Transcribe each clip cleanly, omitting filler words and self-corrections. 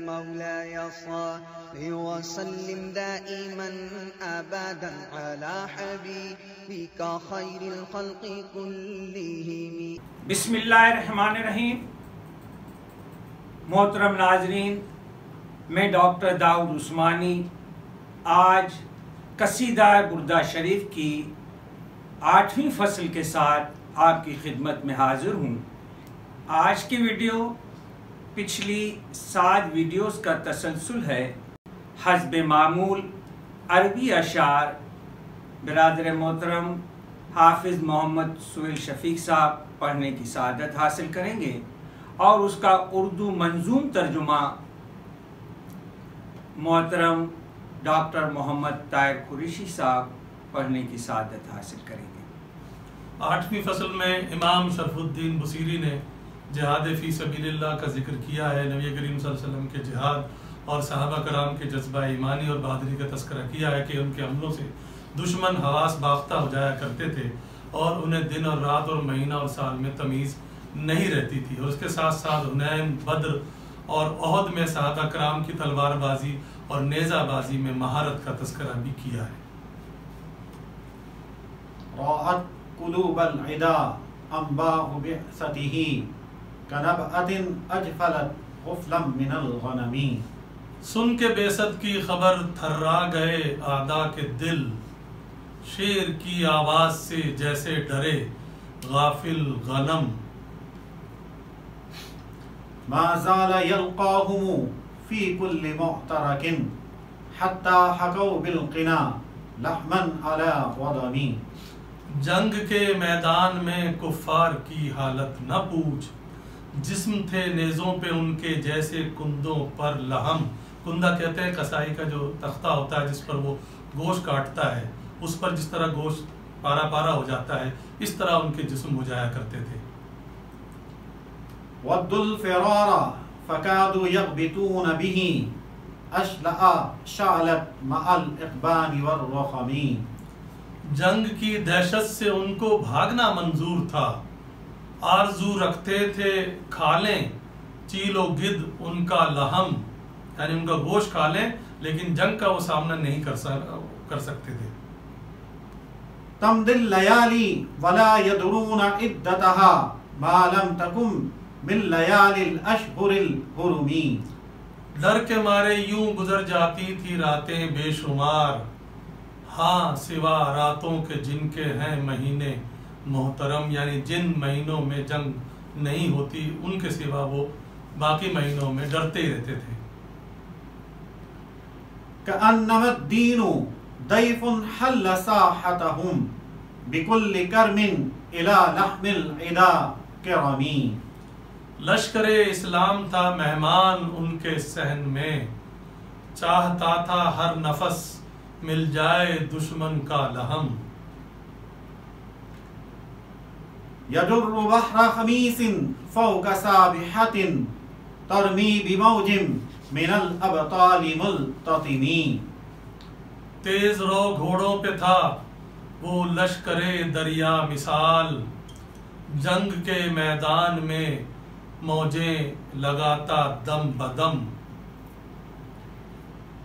مولاي صل وسلم دائما أبدا على حبيبك خير الخلق كلهم. بسم اللہ الرحمن الرحیم. محترم ناظرین، میں ڈاکٹر داؤد عثمانی آج قصیدہ بردہ شریف کی 8ویں فصل کے ساتھ آپ کی خدمت میں حاضر ہوں. آج کی ویڈیو پچھلی 7 ویڈیوز کا تسلسل ہے. حسب معمول عربی اشعار برادر محترم حافظ محمد سہیل شفیق صاحب پڑھنے کی سعادت حاصل کریں گے اور اس کا اردو منظوم ترجمہ محترم ڈاکٹر محمد طاہر قریشی صاحب پڑھنے کی سعادت حاصل کریں گے. 8ویں فصل میں امام شرف الدین بصیری نے جہاد فی سبیل اللہ کا ذکر کیا ہے. نبی کریم صلی اللہ علیہ وسلم کے جہاد اور صحابہ کرام کے جذبہ ایمانی اور بہادری کا تذکرہ کیا ہے کہ ان کے حملوں سے دشمن حواس باختہ ہو جایا کرتے تھے اور انہیں دن اور رات اور مہینہ اور سال میں تمیز نہیں رہتی تھی. اور اس کے ساتھ ساتھ حنین، بدر اور احد میں صحابہ کرام کی تلوار بازی اور نیزہ بازی میں مہارت کا تذکرہ بھی کیا ہے. راعت قلوب العدا انباء بعثته كنبأة اجفلت غفلا من الغنم. سن کے بعثت کی خبر تھرا گئے اعداء کے دل، شیر کی آواز سے جیسے ڈرے غافل غنم. ما زال يلقاهم في كل معترك حتى حكوا بالقنا لحما على وضم. جنگ کے میدان میں کفار کی حالت نہ پوچھ، جسم تھے نیزوں پہ ان کے جیسے کندوں پر لہم. کندہ کہتے ہیں کسائی کا جو تختہ ہوتا ہے جس پر وہ گوشت کاٹتا ہے، اس پر جس طرح گوشت پارا پارا ہو جاتا ہے اس طرح ان کے جسم ہو جایا کرتے تھے. ودوا الفرار فكادوا يغبطون به اشلأ شعلت مع الاقبال والرخم. جنگ کی دہشت سے ان کو بھاگنا منظور تھا، آرزو رکھتے تھے کھا لیں چیل و گد ان کا لحم، یعنی ان کا گوشت کھا لیں لیکن جنگ کا وہ سامنا نہیں کر سکتے تھے. تمضي الليالي ولا يدرون عدتها ما لم تكن من ليالي الاشهر الحرم. ڈر کے مارے یوں گزر جاتی تھی راتیں بے شمار، ہاں سوا راتوں کے جن کے ہیں مہینے محترم، یعنی جن مہینوں میں جنگ نہیں ہوتی ان کے سوا وہ باقی مہینوں میں ڈرتے ہی رہتے تھے. كأنما الدين ضيف حل ساحتهم بكل كرم إلى لحم العدا كرمي. لشکر اسلام تھا مہمان ان کے صحن میں، چاہتا تھا ہر نفس مل جائے دشمن کا لہم. يجر بحر خميس فوق سابحة ترمي بموج من الابطال ملتطم. تیز رو گھوڑوں پہ تھا وہ لشکر دریا مثال، جنگ کے میدان میں موجیں لگاتا دم بدم.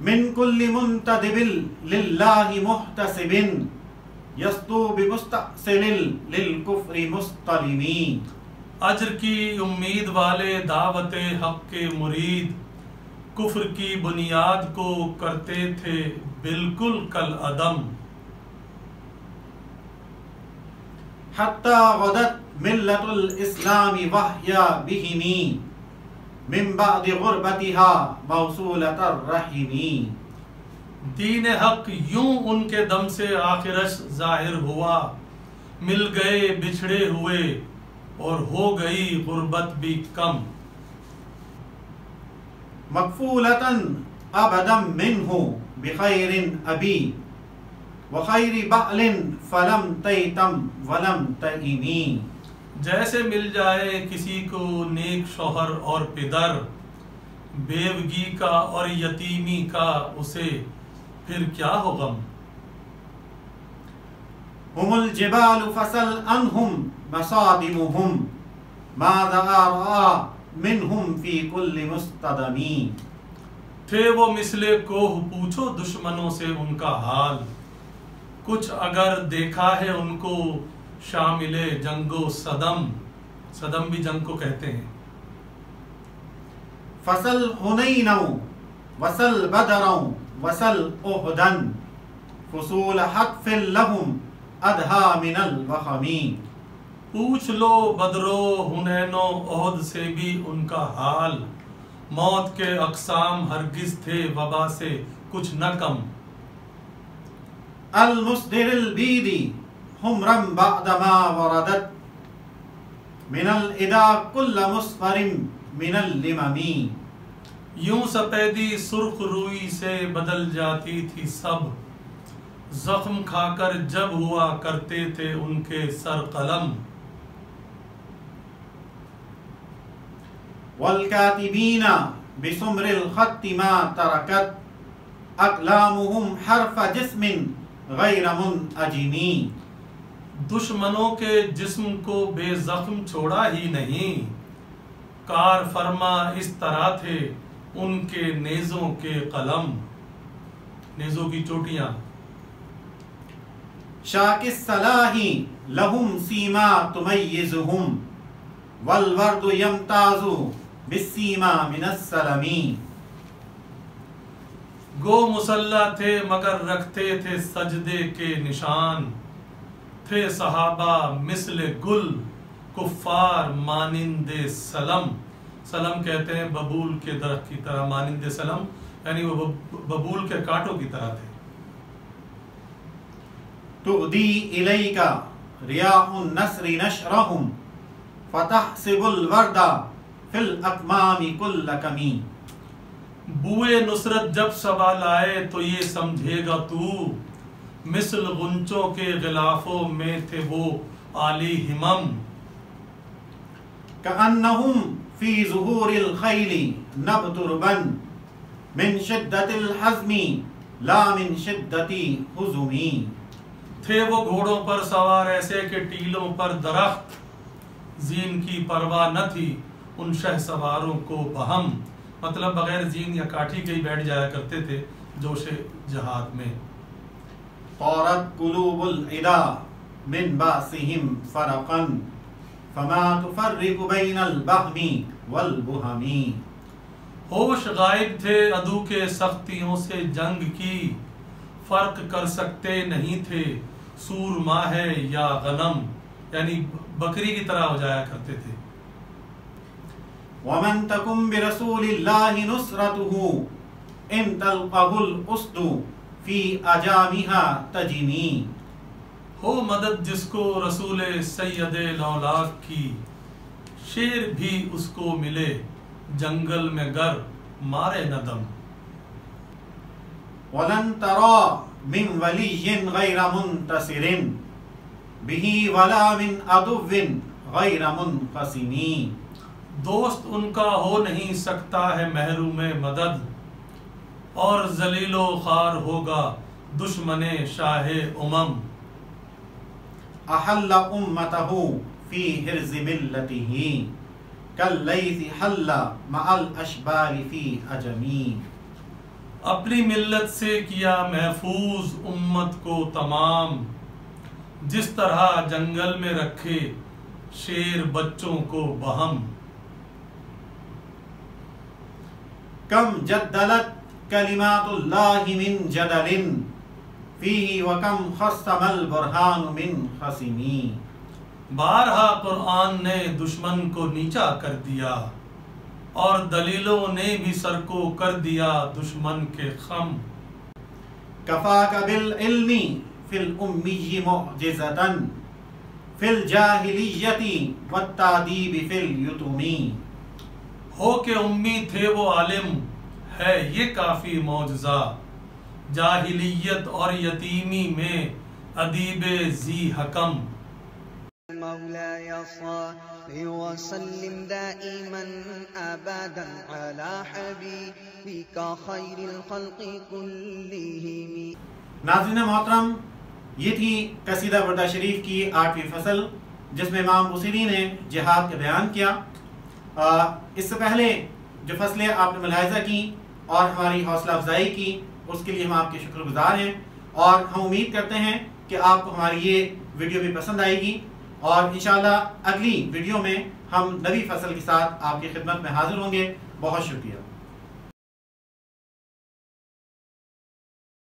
من كل منتدب لله محتسب يسطو بمستأصل للكفر مستلم. اجر کی امید والے دعوت حق کے مرید، کفر کی بنیاد کو کرتے تھے بالکل کل عدم. حتى غدت ملة الإسلام وهي بهم من بعد غربتها موصولة الرحم. دین حق یوں ان کے دم سے آخرش ظاہر ہوا، مل گئے بچھڑے ہوئے اور ہو گئی غربت بھی کم. مقفولة أبدا منه بخير أبي وخير بأل فلم تيتم ولم تئمی. جیسے مل جائے کسی کو نیک شوہر اور پدر، بیوگی کا اور یتیمی کا اسے پھر کیا ہو غم. هم الجبال فسل عنهم مصادمهم ماذا رأى منهم في كل مستدم. تھے وہ مثل کوہ پوچھو دشمنوں سے ان کا حال، کچھ اگر دیکھا ہے ان کو شامل جنگ و صدم، صدم بھی جنگ کو کہتے ہیں۔ فصل حنینوں وصل بدروں وصل احدن فصول حتف لہم ادھا من الوخمی۔ پوچھ لو بدرو حنین و احد سے بھی ان کا حال، موت کے اقسام ہرگز تھے وبا سے کچھ نہ کم۔ المصدر البیدی حمرم بعدما وردت من الادا کل مصفر من اللممی۔ یوں سپیدی سرخ روئی سے بدل جاتی تھی سب، زخم کھا کر جب ہوا کرتے تھے ان کے سر قلم۔ والکاتبین بسمر الخط ما ترکت اقلامهم حرف جسم غیر منعجمی۔ دشمنوں کے جسم کو بے زخم چھوڑا ہی نہیں، کار فرما اس طرح تھے ان کے نیزوں کے قلم، نیزوں کی چوٹیاں۔ شاک الصلاح لہم سیما تمیزہم والورد یمتاز بالسیما من السلمی۔ گو مسلح تھے مگر رکھتے تھے سجدے کے نشان، تھے صحابہ مثل گل کفار مانند سلم، سلم کہتے ہیں ببول کے درخت کی طرح، مانند سلم یعنی وہ ببول کے کانٹوں کی طرح تھے۔ تؤدی الیک ریاح النصر نشرہم فتحسب الورد فی الاکمام کل کمی۔ بوئے نصرت جب سوال آئے تو یہ سمجھے گا تو، مثل غنچوں کے غلافوں میں تھے وہ عالی ہمم۔ کأنہم فی ظہور الخیل نبتربا من شدت الحزم لا من شدت حزمی۔ تھے وہ گھوڑوں پر سوار ایسے کہ ٹیلوں پر درخت، زین کی پرواہ نہ تھی ان شہ سواروں کو بہم، مطلب بغیر زین یا کاٹھی کے ہی بیٹھ جایا کرتے تھے جوش جہاد میں۔ طارت قلوب العدا من باسہم فرقا فما تفرق بین البہم والبہم۔ ہوش غائب تھے عدو کے سختیوں سے جنگ کی، فرق کر سکتے نہیں تھے سورما ہے یا غنم، یعنی بکری کی طرح ہو جایا کرتے تھے۔ ومن تکم برسول اللہ نصرتہ ان تلقہ الاسد فی اجامہا تجمی۔ ہو مدد جس کو رسول سید لولاک کی، شیر بھی اس کو ملے جنگل میں گر مارے ندم۔ ولن ترا من ولی غیر منتصر بہ ولا من عدو غیر منقسم۔ دوست ان کا ہو نہیں سکتا ہے محروم مدد، اور ذلیل و خوار ہوگا دشمن شاہ امم۔ احل امتہ فی حرز ملتہ کاللیث حل مع الاشبال فی عجمی۔ اپنی ملت سے کیا محفوظ امت کو تمام، جس طرح جنگل میں رکھے شیر بچوں کو بہم۔ کم جدلت کلمات اللہ من جدل فیہ وکم خصم البرہان من خصمی۔ بارہا قرآن نے دشمن کو نیچا کر دیا، اور دلیلوں نے بھی سر کو کر دیا دشمن کے خم۔ کفاک بالعلم فی الامی معجزتا فی الجاہلیت والتعدیب فی الیتمی۔ ہو کہ امی تھے وہ عالم ہے یہ کافی معجزہ، جاہلیت اور یتیمی میں ادیب ذی حکم۔ مولاي صل وسلم دائما ابدا على حبيبك خير الخلق كلهم۔ ناظرین محترم، یہ تھی قصیدہ بردہ شریف کی 8ویں فصل جس میں امام بصیری نے جہاد کا بیان کیا۔ اس سے پہلے جو فصلیں آپ نے ملاحظہ کی اور ہماری حوصلہ افزائی کی، اس کے لیے ہم آپ کے شکر گزار ہیں، اور ہم امید کرتے ہیں کہ آپ کو ہماری یہ ویڈیو بھی پسند آئے گی، اور انشاءاللہ اگلی ویڈیو میں ہم نئی فصل کے ساتھ آپ کی خدمت میں حاضر ہوں گے۔ بہت شکریہ۔